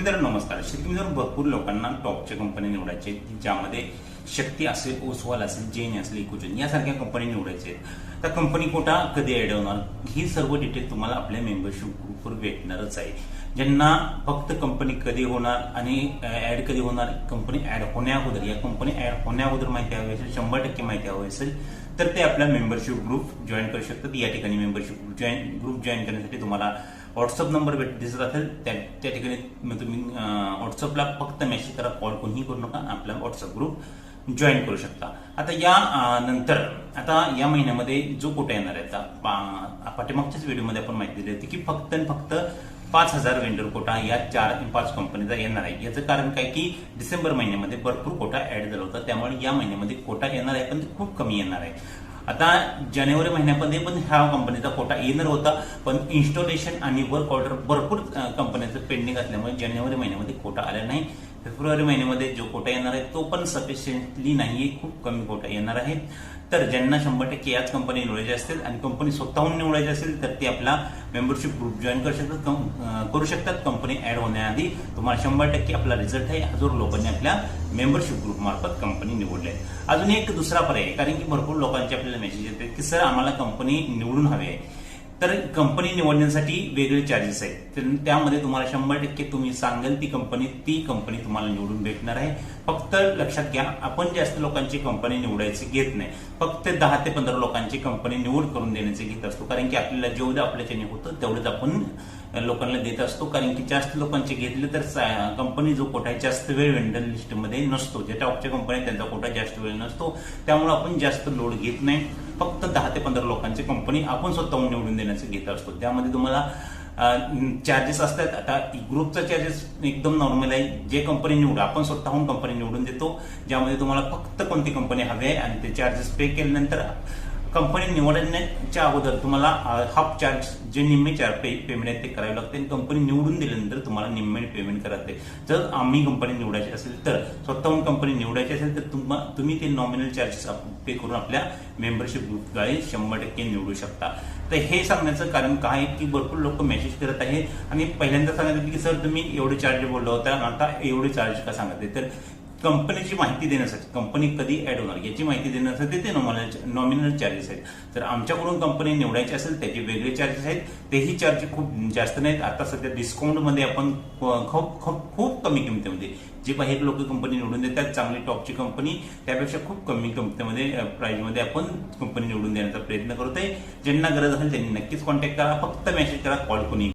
मित्रांनो नमस्कार. शेतकरी मित्रांनो, भरपूर लोकांना टॉपच्या कंपनी निवडायचे ज्यामध्ये शक्ती असेल, ओसवाल असेल, जैन असेल, इकोजन यासारख्या कंपनी निवडायचे आहेत. तर कंपनी कोटा कधी ऍड होणार ही सर्व डिटेल तुम्हाला आपल्या मेंबरशिप ग्रुपवर भेटणारच आहे. ज्यांना फक्त कंपनी कधी होणार आणि ऍड कधी होणार, कंपनी ऍड होण्याअगोदर या कंपनी ऍड होण्याअगोदर माहिती हवी असेल, 100% माहिती हवी असेल तर ते आपला मेंबरशिप ग्रुप जॉईन करू शकतात. या ठिकाणी मेंबरशिप ग्रुप जॉईन करण्यासाठी तुम्हाला व्हॉट्सअप नंबर दिसत असेल त्या ठिकाणी तुम्ही व्हॉट्सअपला फक्त मेसेज करा, कॉल कोणीही करू नका, आपला व्हॉट्सअप ग्रुप जॉईन करू शकता. आता या नंतर आता या महिन्यामध्ये जो कोटा येणार आहे, पाठीमागच्याच व्हिडिओमध्ये आपण माहिती दिली होती की फक्त आणि फक्त 5,000 वेंडर कोटा या 4-5 कंपनीचा येणार आहे. याचं कारण काय की डिसेंबर महिन्यामध्ये भरपूर कोटा ऍड झाला होता, त्यामुळे या महिन्यामध्ये कोटा येणार आहे पण ते खूप कमी येणार आहे. आता जानेवारी महिन्यामध्ये पण ह्या कंपनीचा कोटा येणार होता, पण इन्स्टॉलेशन आणि वर्क ऑर्डर भरपूर कंपन्यांचं पेंडिंग असल्यामुळे जानेवारी महिन्यामध्ये कोटा आला नाही. फेब्रुवारी महिन्यामध्ये जो कोटा येणार आहे तो पण सफिशियंटली नाहीये, खूप कमी कोटा येणार आहे. तर ज्यांना 100% याच कंपनी निवडायची असतील आणि कंपनी स्वतःहून निवडायची असेल तर ते आपला मेंबरशिप ग्रुप जॉईन करू शकतात. कंपनी ऍड होण्याआधी तुम्हाला 100% आपला रिझल्ट आहे. हजारो लोकांनी आपल्या मेंबरशिप ग्रुप मार्फत कंपनी निवडली आहे. अजून एक दुसरा पर्याय आहे, कारण की भरपूर लोकांचे आपल्याला मेसेज येते की सर आम्हाला कंपनी निवडून हवी आहे. तर कंपनी निवडण्यासाठी वेगळे चार्जेस आहेत. तर त्यामध्ये तुम्हाला 100% तुम्ही सांगाल ती कंपनी तुम्हाला निवडून भेटणार आहे. फक्त लक्षात घ्या, आपण जास्त लोकांची कंपनी निवडायची घेत नाही, फक्त 10 ते 15 लोकांची कंपनी निवड करून देण्याचे घेत असतो. कारण की आपल्याला जेवढं आपल्याच्याने होतं तेवढंच आपण लोकांना देत असतो. कारण की जास्त लोकांचे घेतले तर कंपनी जो कोटा आहे जास्त वेळ वेंडर लिस्टमध्ये नसतो. ज्या टॉपच्या कंपनी त्यांचा कोटा जास्त वेळ नसतो, त्यामुळे आपण जास्त लोड घेत नाही. फक्त 10 ते 15 लोकांची कंपनी आपण स्वतःहून निवडून देण्याचे घेत असतो. त्यामध्ये तुम्हाला चार्जेस असतात. आता ग्रुपचा चार्जेस एकदम नॉर्मल आहे. जे कंपनी निवडा आपण स्वतःहून कंपनी निवडून देतो, ज्यामध्ये तुम्हाला फक्त कोणती कंपनी हवी आहे आणि ते चार्जेस पे केल्यानंतर कंपनी निवडण्याच्या अगोदर तुम्हाला हाफ चार्ज जे निम्मे पेमेंट आहे ते करावे लागते. कंपनी निवडून दिल्यानंतर तुम्हाला निम्मे पेमेंट करायचे. जर आम्ही कंपनी निवडायची असेल तर स्वतःहून कंपनी निवडायची असेल तर तुम्ही ते नॉमिनल चार्जेस पे करून आपल्या मेंबरशिप ग्रुपद्वारे 100% निवडू शकता. तर हे सांगण्याचं कारण काय आहे की भरपूर लोक मेसेज करत आहे आणि पहिल्यांदा सांगत की सर तुम्ही एवढे चार्ज बोलला होता, आता एवढे चार्ज का सांगते. तर कंपनीची माहिती देण्यासाठी, कंपनी कधी ऍड होणार याची माहिती देण्यासाठी ते नॉमिनल चार्जेस आहेत. तर आमच्याकडून कंपनी निवडायची असेल त्याचे वेगळे चार्जेस आहेत. तेही चार्ज खूप जास्त नाहीत. आता सध्या डिस्काउंटमध्ये आपण खूप कमी किमतीमध्ये जे बाहेर लोक कंपनी निवडून देतात, चांगली टॉपची कंपनी, त्यापेक्षा खूप कमी किमतीमध्ये प्राइसमध्ये आपण कंपनी निवडून देण्याचा प्रयत्न करतोय. ज्यांना गरज असेल त्यांनी नक्कीच कॉन्टॅक्ट करा, फक्त मेसेज करा, कॉल कोणी